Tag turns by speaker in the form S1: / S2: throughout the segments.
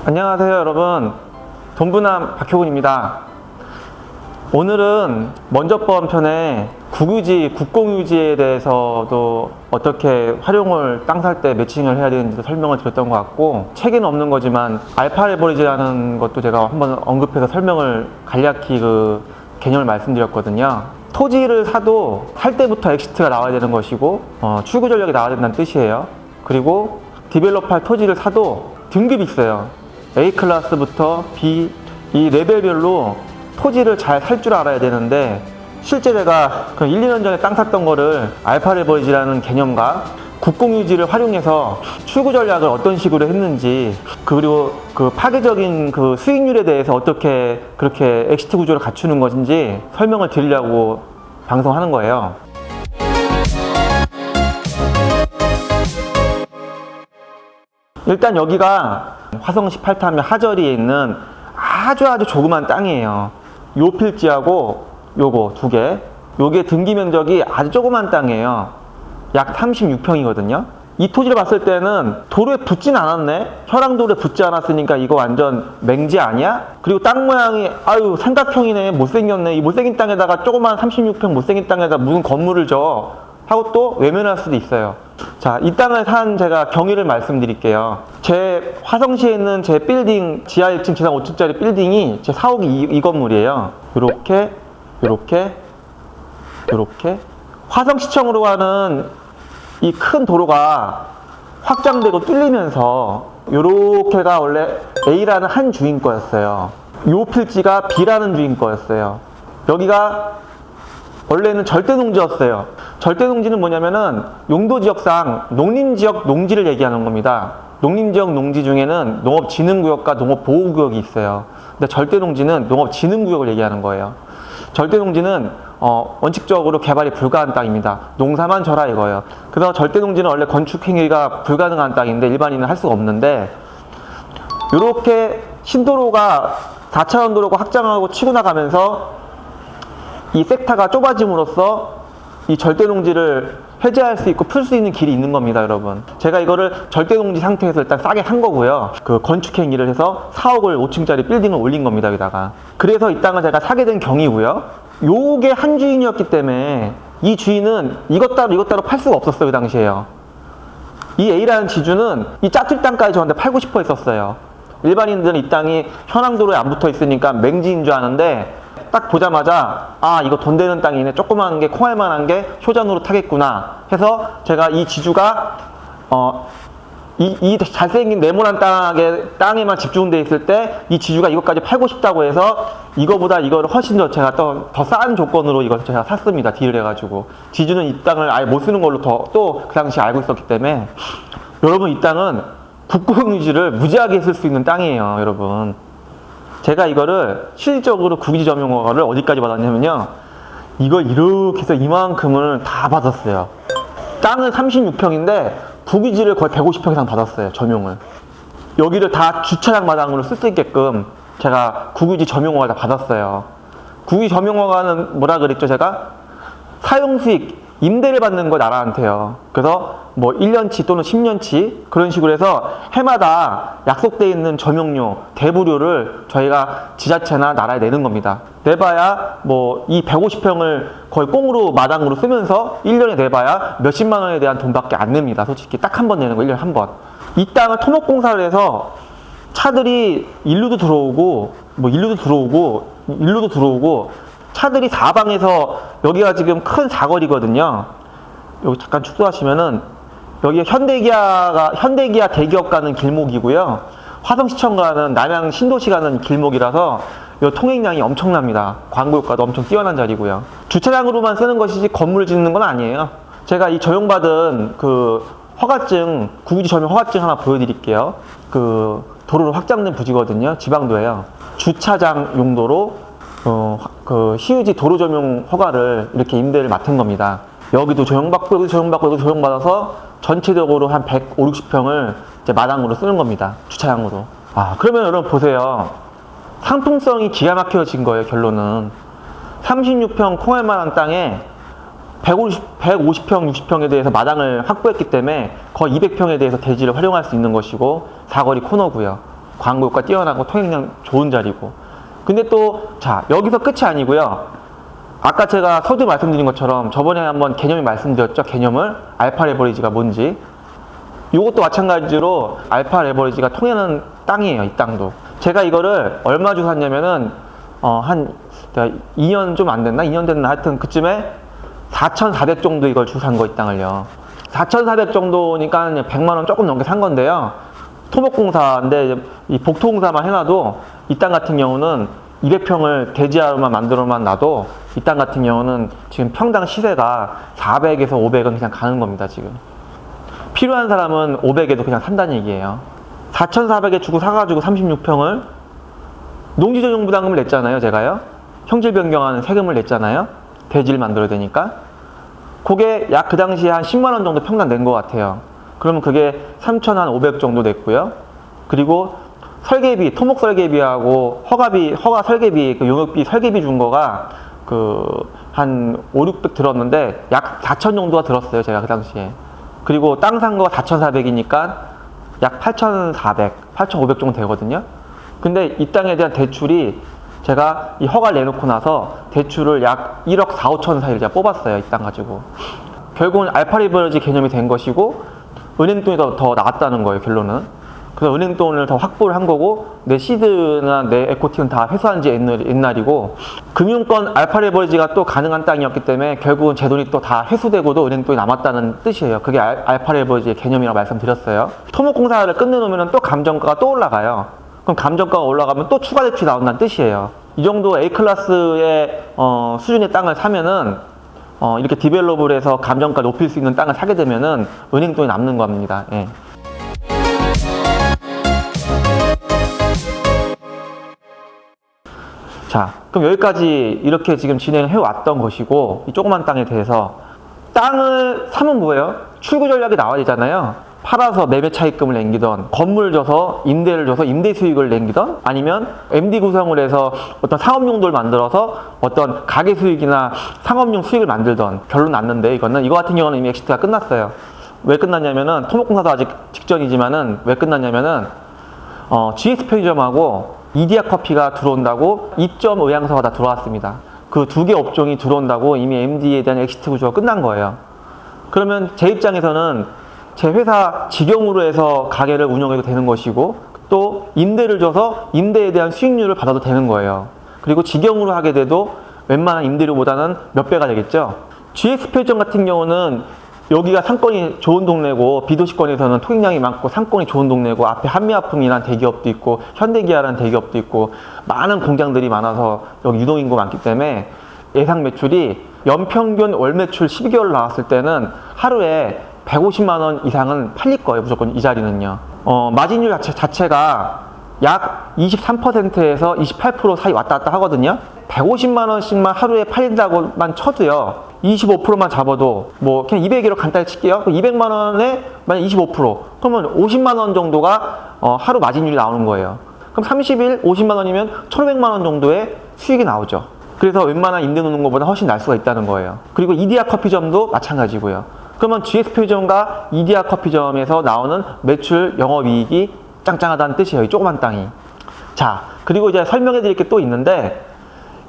S1: 안녕하세요 여러분, 동부남 박효근입니다. 오늘은 먼저번 편에 국유지, 국공유지에 대해서도 어떻게 활용을 땅 살 때 매칭을 해야 되는지도 설명을 드렸던 것 같고, 책에는 없는 거지만 알파 레버리지라는 것도 제가 한번 언급해서 설명을 간략히 그 개념을 말씀드렸거든요. 토지를 사도 살 때부터 엑시트가 나와야 되는 것이고 출구 전략이 나와야 된다는 뜻이에요. 그리고 디벨롭할 토지를 사도 등급이 있어요. A 클래스부터 B, 이 레벨별로 토지를 잘 살 줄 알아야 되는데, 실제 제가 1, 2년 전에 땅 샀던 거를 알파 레버리지라는 개념과 국공유지를 활용해서 출구 전략을 어떤 식으로 했는지, 그리고 그 파괴적인 그 수익률에 대해서 어떻게 그렇게 엑시트 구조를 갖추는 것인지 설명을 드리려고 방송하는 거예요. 일단 여기가 화성 18탐의 하저리에 있는 아주 조그만 땅이에요. 요 필지하고 요거 두 개, 요게 등기 면적이 아주 조그만 땅이에요. 약 36평이거든요. 이 토지를 봤을 때는 도로에 붙진 않았네? 혈항도로에 붙지 않았으니까 이거 완전 맹지 아니야? 그리고 땅 모양이 아유 삼각형이네, 못생겼네. 이 못생긴 땅에다가 조그만 36평 못생긴 땅에다 무슨 건물을 져 하고 또 외면할 수도 있어요. 자, 이 땅을 산 제가 경위를 말씀드릴게요. 제 화성시에 있는 제 빌딩, 지하 1층, 지상 5층짜리 빌딩이 제 사옥이 이 건물이에요. 요렇게 화성시청으로 가는 이 큰 도로가 확장되고 뚫리면서 요렇게가 원래 A라는 한 주인 거였어요. 요 필지가 B라는 주인 거였어요. 여기가 원래는 절대농지였어요. 절대농지는 뭐냐면은 용도지역상 농림지역 농지를 얘기하는 겁니다. 농림지역 농지 중에는 농업진흥구역과 농업보호구역이 있어요. 근데 절대농지는 농업진흥구역을 얘기하는 거예요. 절대농지는 원칙적으로 개발이 불가한 땅입니다. 농사만 져라 이거예요. 그래서 절대농지는 원래 건축행위가 불가능한 땅인데 일반인은 할 수가 없는데, 이렇게 신도로가 4차원 도로가 확장하고 치고 나가면서 이 섹터가 좁아짐으로써 이 절대농지를 해제할 수 있고 풀 수 있는 길이 있는 겁니다, 여러분. 제가 이거를 절대농지 상태에서 일단 싸게 산 거고요. 그 건축행위를 해서 4억을 5층짜리 빌딩을 올린 겁니다, 여기다가. 그래서 이 땅을 제가 사게 된 경위고요. 요게 한 주인이었기 때문에 이 주인은 이것 따로 팔 수가 없었어요, 그 당시에요. 이 A라는 지주는 이 짜투리 땅까지 저한테 팔고 싶어 했었어요. 일반인들은 이 땅이 현황도로에 안 붙어 있으니까 맹지인 줄 아는데, 딱 보자마자 아 이거 돈 되는 땅이네, 조그만 게 콩알 만한 게 효자노릇 하겠구나 해서 제가 이 지주가 이 잘생긴 네모난 땅에만 집중돼 있을 때 이 지주가 이것까지 팔고 싶다고 해서 이거보다 이거를 훨씬 더 제가 더 싼 조건으로 이것을 제가 샀습니다. 딜을 해가지고. 지주는 이 땅을 아예 못 쓰는 걸로 또 그 당시 알고 있었기 때문에. 여러분, 이 땅은 국공유지를 무지하게 쓸 수 있는 땅이에요, 여러분. 제가 이거를 실질적으로 국유지 점용허가를 어디까지 받았냐면요, 이걸 이렇게 해서 이만큼을 다 받았어요. 땅은 36평인데 국유지를 거의 150평 이상 받았어요, 점용을. 여기를 다 주차장 마당으로 쓸 수 있게끔 제가 국유지 점용허가를 다 받았어요. 국유지 점용허가는 뭐라 그랬죠, 제가? 사용수익, 임대를 받는 거 나라한테요. 그래서 뭐 1년치 또는 10년치 그런 식으로 해서 해마다 약속되어 있는 점용료, 대부료를 저희가 지자체나 나라에 내는 겁니다. 내봐야 뭐 이 150평을 거의 꽁으로 마당으로 쓰면서 1년에 내봐야 몇십만 원에 대한 돈밖에 안 냅니다. 솔직히 딱 한 번 내는 거, 1년에 한 번. 이 땅을 토목공사를 해서 차들이 일루도 들어오고 차들이 사방에서, 여기가 지금 큰 사거리거든요. 여기 잠깐 축소하시면은 여기가 현대기아 대기업 가는 길목이고요. 화성시청 가는, 남양 신도시 가는 길목이라서 이 통행량이 엄청납니다. 광고 효과도 엄청 뛰어난 자리고요. 주차장으로만 쓰는 것이지 건물을 짓는 건 아니에요. 제가 이 저용받은 그 허가증, 국유지 점용 허가증 하나 보여드릴게요. 그 도로로 확장된 부지거든요. 지방도예요. 주차장 용도로 그 시유지 도로 점용 허가를 이렇게 임대를 맡은 겁니다. 여기도 조용받고 여기도 조용받고 여기도 조용받아서 전체적으로 한 150~60평을 이제 마당으로 쓰는 겁니다. 주차장으로. 아, 그러면 여러분 보세요. 상품성이 기가 막혀진 거예요, 결론은. 36평 콩알만한 땅에 150평, 60평에 대해서 마당을 확보했기 때문에 거의 200평에 대해서 대지를 활용할 수 있는 것이고, 사거리 코너고요. 광고 효과 뛰어나고 통행량 좋은 자리고. 근데 또 자, 여기서 끝이 아니고요. 아까 제가 서두 말씀드린 것처럼 저번에 한번 개념을 말씀드렸죠. 개념을 알파 레버리지가 뭔지. 이것도 마찬가지로 알파 레버리지가 통하는 땅이에요. 이 땅도. 제가 이거를 얼마 주고 샀냐면은 한 2년 좀 안 됐나? 2년 됐나? 하여튼 그쯤에 4,400 정도 이걸 주고 산 거, 이 땅을요. 4,400 정도니까 100만 원 조금 넘게 산 건데요. 토목공사인데 이 복토공사만 해놔도 이 땅 같은 경우는 200평을 대지하로만 만들어만 놔도 이 땅 같은 경우는 지금 평당 시세가 400에서 500은 그냥 가는 겁니다. 지금 필요한 사람은 500에도 그냥 산다는 얘기예요. 4,400에 주고 사가지고 36평을 농지전용 부담금을 냈잖아요. 제가요. 형질 변경하는 세금을 냈잖아요. 대지를 만들어야 되니까. 그게 약 그 당시에 한 10만 원 정도 평당 낸 것 같아요. 그러면 그게 3,500 정도 냈고요. 그리고 설계비, 토목 설계비하고 허가 설계비, 그 용역비 설계비 준 거가 한 5, 600 들었는데 약 4,000 정도가 들었어요. 제가 그 당시에. 그리고 땅 산 거가 4,400이니까 약 8,400, 8,500 정도 되거든요. 근데 이 땅에 대한 대출이 제가 이 허가를 내놓고 나서 대출을 약 1억 4, 5천 사이를 제가 뽑았어요. 이 땅 가지고. 결국은 알파 리버리지 개념이 된 것이고 은행 돈이 더 나왔다는 거예요. 결론은. 그래서 은행 돈을 더 확보를 한 거고 내 시드나 내 에코티는 다 회수한 지 옛날이고 금융권 알파 레버리지가 또 가능한 땅이었기 때문에 결국은 제 돈이 또 다 회수되고도 은행 돈이 남았다는 뜻이에요. 그게 알파 레버리지의 개념이라고 말씀드렸어요. 토목공사를 끝내놓으면 또 감정가가 또 올라가요. 그럼 감정가가 올라가면 또 추가 대출이 나온다는 뜻이에요. 이 정도 A클래스의 수준의 땅을 사면은 이렇게 디벨롭을 해서 감정가 높일 수 있는 땅을 사게 되면은 은행 돈이 남는 겁니다. 예. 자, 그럼 여기까지 이렇게 지금 진행해 왔던 것이고 이 조그만 땅에 대해서 땅을 사면 뭐예요? 출구 전략이 나와야 되잖아요. 팔아서 매매 차익금을 남기던, 건물을 줘서 임대를 줘서 임대 수익을 남기던, 아니면 MD 구성을 해서 어떤 상업 용도를 만들어서 어떤 가게 수익이나 상업용 수익을 만들던. 결론 났는데 이거 같은 경우는 이미 엑시트가 끝났어요. 왜 끝났냐면은 토목공사도 아직 직전이지만은 왜 끝났냐면은 GS 편의점하고 이디야 커피가 들어온다고 2점 의향서가 다 들어왔습니다. 그 두 개 업종이 들어온다고 이미 MD에 대한 엑시트 구조가 끝난 거예요. 그러면 제 입장에서는 제 회사 직영으로 해서 가게를 운영해도 되는 것이고 또 임대를 줘서 임대에 대한 수익률을 받아도 되는 거예요. 그리고 직영으로 하게 돼도 웬만한 임대료보다는 몇 배가 되겠죠. GS 편의점 같은 경우는 여기가 상권이 좋은 동네고 B도시권에서는 통행량이 많고 상권이 좋은 동네고 앞에 한미화품이라는 대기업도 있고 현대기아라는 대기업도 있고 많은 공장들이 많아서 여기 유동인구 많기 때문에 예상 매출이 연평균 월 매출 12개월 나왔을 때는 하루에 150만 원 이상은 팔릴 거예요. 무조건 이 자리는요. 마진율 자체가 약 23%에서 28% 사이 왔다 갔다 하거든요. 150만 원씩만 하루에 팔린다고만 쳐도요. 25%만 잡아도 뭐 그냥 200으로 간단히 칠게요. 200만 원에 만약 25% 그러면 50만 원 정도가 하루 마진율이 나오는 거예요. 그럼 30일 50만 원이면 1,500만 원 정도의 수익이 나오죠. 그래서 웬만한 임대 놓는 것보다 훨씬 날 수가 있다는 거예요. 그리고 이디야 커피점도 마찬가지고요. 그러면 GS 편의점과 이디야 커피점에서 나오는 매출 영업이익이 짱짱하다는 뜻이에요. 이 조그만 땅이. 자, 그리고 이제 설명해 드릴 게 또 있는데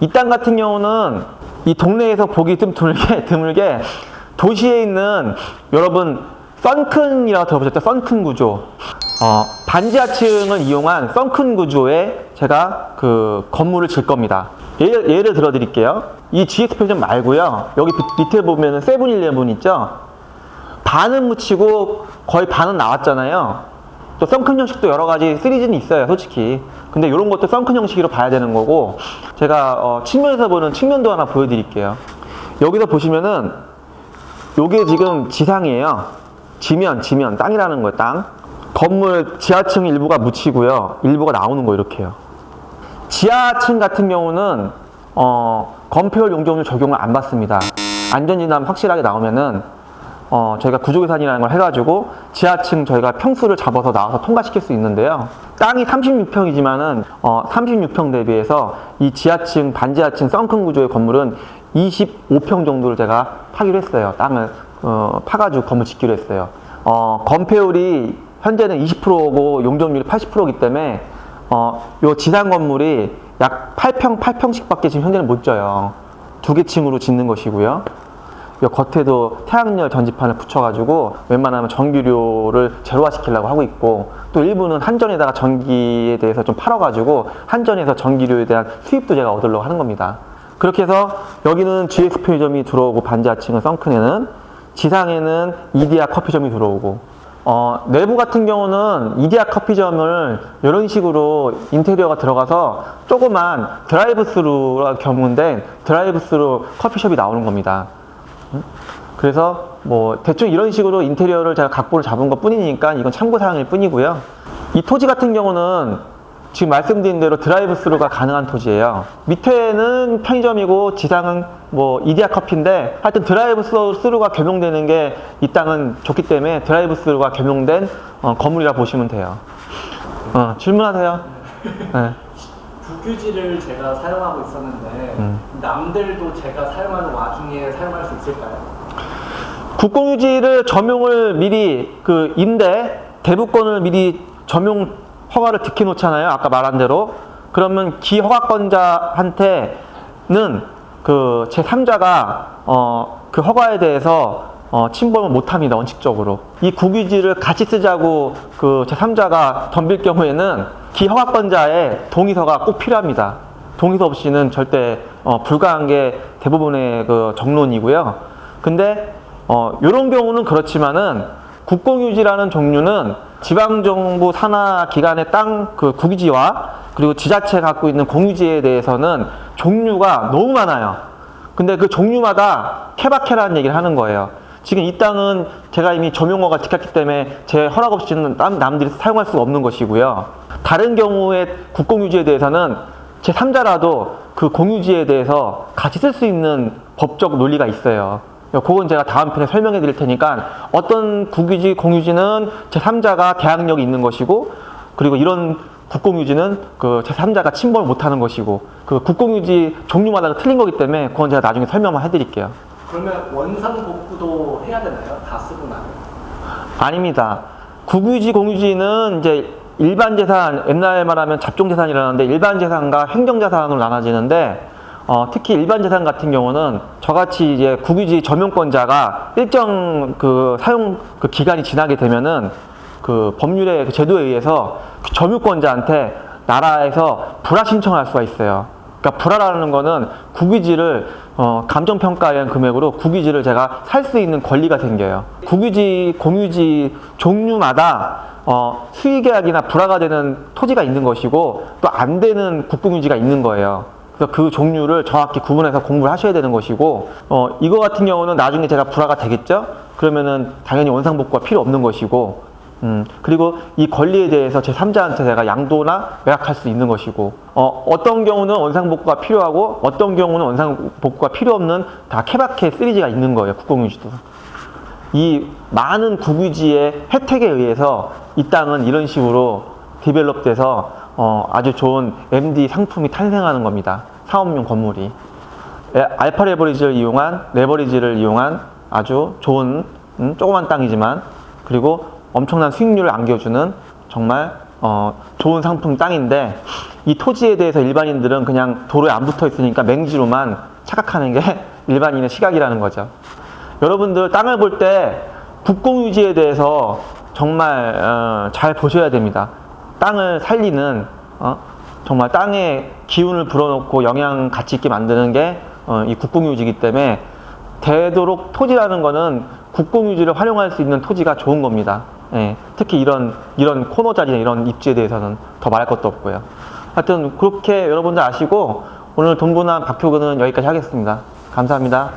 S1: 이 땅 같은 경우는 이 동네에서 보기 좀 드물게 도시에 있는 여러분 썬큰이라고 들어보셨죠? 썬큰 구조. 반지하층을 이용한 썬큰 구조에 제가 그 건물을 질 겁니다. 예를 들어 드릴게요. 이 GS 편의점 말고요. 여기 밑에 보면은 세븐일레븐 있죠? 반은 묻히고 거의 반은 나왔잖아요. 또 썬큰 형식도 여러 가지 시리즈는 있어요, 솔직히. 근데 이런 것도 썬큰 형식으로 봐야 되는 거고, 제가 측면에서 보는 측면도 하나 보여드릴게요. 여기서 보시면은 요게 지금 지상이에요. 지면 땅이라는 거예요. 땅. 건물 지하층 일부가 묻히고요, 일부가 나오는 거 이렇게요. 지하층 같은 경우는 건폐율 용적률 적용을 안 받습니다. 안전진단 확실하게 나오면은 저희가 구조계산이라는 걸 해가지고 지하층 저희가 평수를 잡아서 나와서 통과시킬 수 있는데요. 땅이 36평이지만은 36평 대비해서 이 지하층, 반지하층 썬큰 구조의 건물은 25평 정도를 제가 파기로 했어요. 땅을 파가지고 건물 짓기로 했어요. 건폐율이 현재는 20%고 용적률이 80%이기 때문에 요 지상 건물이 약 8평씩밖에 지금 현재는 못 져요. 2개 층으로 짓는 것이고요. 요 겉에도 태양열 전지판을 붙여가지고 웬만하면 전기료를 제로화 시키려고 하고 있고, 또 일부는 한전에다가 전기에 대해서 좀 팔아가지고 한전에서 전기료에 대한 수입도 제가 얻으려고 하는 겁니다. 그렇게 해서 여기는 GS 편의점이 들어오고, 반지하층은 썬큰에는, 지상에는 이디야 커피점이 들어오고, 내부 같은 경우는 이디야 커피점을 이런 식으로 인테리어가 들어가서 조그만 드라이브스루가 겸응된 드라이브스루 커피숍이 나오는 겁니다. 그래서 뭐 대충 이런 식으로 인테리어를 제가 각본을 잡은 것 뿐이니까 이건 참고사항일 뿐이고요. 이 토지 같은 경우는 지금 말씀드린 대로 드라이브스루가 가능한 토지예요. 밑에는 편의점이고 지상은 뭐 이디야 커피인데, 하여튼 드라이브스루가 겸용되는 게 이 땅은 좋기 때문에 드라이브스루가 겸용된 건물이라 보시면 돼요. 질문하세요. 네.
S2: 국유지를 제가 사용하고 있었는데 남들도 제가 사용하는 와중에 사용할 수 있을까요?
S1: 국공유지를 점용을 미리 대부권을 미리 점용 허가를 득해 놓잖아요. 아까 말한 대로. 그러면 기허가권자한테는 그 제3자가 그 허가에 대해서 침범을 못 합니다. 원칙적으로. 이 국유지를 같이 쓰자고 그 제3자가 덤빌 경우에는 기허가권자의 동의서가 꼭 필요합니다. 동의서 없이는 절대 불가한 게 대부분의 그 정론이고요. 근데 이런 경우는 그렇지만은 국공유지라는 종류는 지방정부 산하기관의 땅 그 국유지와 그리고 지자체가 갖고 있는 공유지에 대해서는 종류가 너무 많아요. 근데 그 종류마다 케바케라는 얘기를 하는 거예요. 지금 이 땅은 제가 이미 점용허가 득했기 때문에 제 허락 없이는 남들이 사용할 수가 없는 것이고요. 다른 경우에 국공유지에 대해서는 제3자라도 그 공유지에 대해서 같이 쓸 수 있는 법적 논리가 있어요. 그건 제가 다음 편에 설명해 드릴 테니까, 어떤 국유지, 공유지는 제3자가 대항력이 있는 것이고, 그리고 이런 국공유지는 그 제3자가 침범을 못 하는 것이고, 그 국공유지 종류마다 틀린 거기 때문에 그건 제가 나중에 설명만 해 드릴게요.
S2: 그러면 원상복구도 해야 되나요? 다 쓰고 나면?
S1: 아닙니다. 국유지, 공유지는 이제 일반 재산, 옛날 말하면 잡종재산이라는데 일반 재산과 행정재산으로 나눠지는데, 특히 일반 재산 같은 경우는 저같이 이제 국유지 점용권자가 일정 그 사용 그 기간이 지나게 되면은 그 법률의 그 제도에 의해서 그 점유권자한테 나라에서 불화 신청을 할 수가 있어요. 그러니까 불화라는 거는 국유지를 감정평가에 의한 금액으로 국유지를 제가 살 수 있는 권리가 생겨요. 국유지, 공유지 종류마다 수의계약이나 불화가 되는 토지가 있는 것이고, 또 안 되는 국공유지가 있는 거예요. 그래서 그 종류를 정확히 구분해서 공부를 하셔야 되는 것이고, 이거 같은 경우는 나중에 제가 불화가 되겠죠? 그러면은 당연히 원상복구가 필요 없는 것이고, 그리고 이 권리에 대해서 제3자한테 제가 양도나 매각할 수 있는 것이고, 어떤 경우는 원상복구가 필요하고, 어떤 경우는 원상복구가 필요 없는 다 케바케 3G가 있는 거예요, 국공유지도. 이 많은 국유지의 혜택에 의해서 이 땅은 이런 식으로 디벨롭 돼서 아주 좋은 MD 상품이 탄생하는 겁니다. 상업용 건물이. 알파 레버리지를 이용한 아주 좋은 조그만 땅이지만, 그리고 엄청난 수익률을 안겨주는 정말 좋은 상품 땅인데, 이 토지에 대해서 일반인들은 그냥 도로에 안 붙어 있으니까 맹지로만 착각하는 게 일반인의 시각이라는 거죠. 여러분들 땅을 볼 때 국공유지에 대해서 정말 잘 보셔야 됩니다. 땅을 살리는 정말 땅에 기운을 불어넣고 영양 가치 있게 만드는 게 이 국공유지이기 때문에, 되도록 토지라는 거는 국공유지를 활용할 수 있는 토지가 좋은 겁니다. 예, 특히 이런 코너 자리나 이런 입지에 대해서는 더 말할 것도 없고요. 하여튼 그렇게 여러분들 아시고, 오늘 동분한 박효근은 여기까지 하겠습니다. 감사합니다.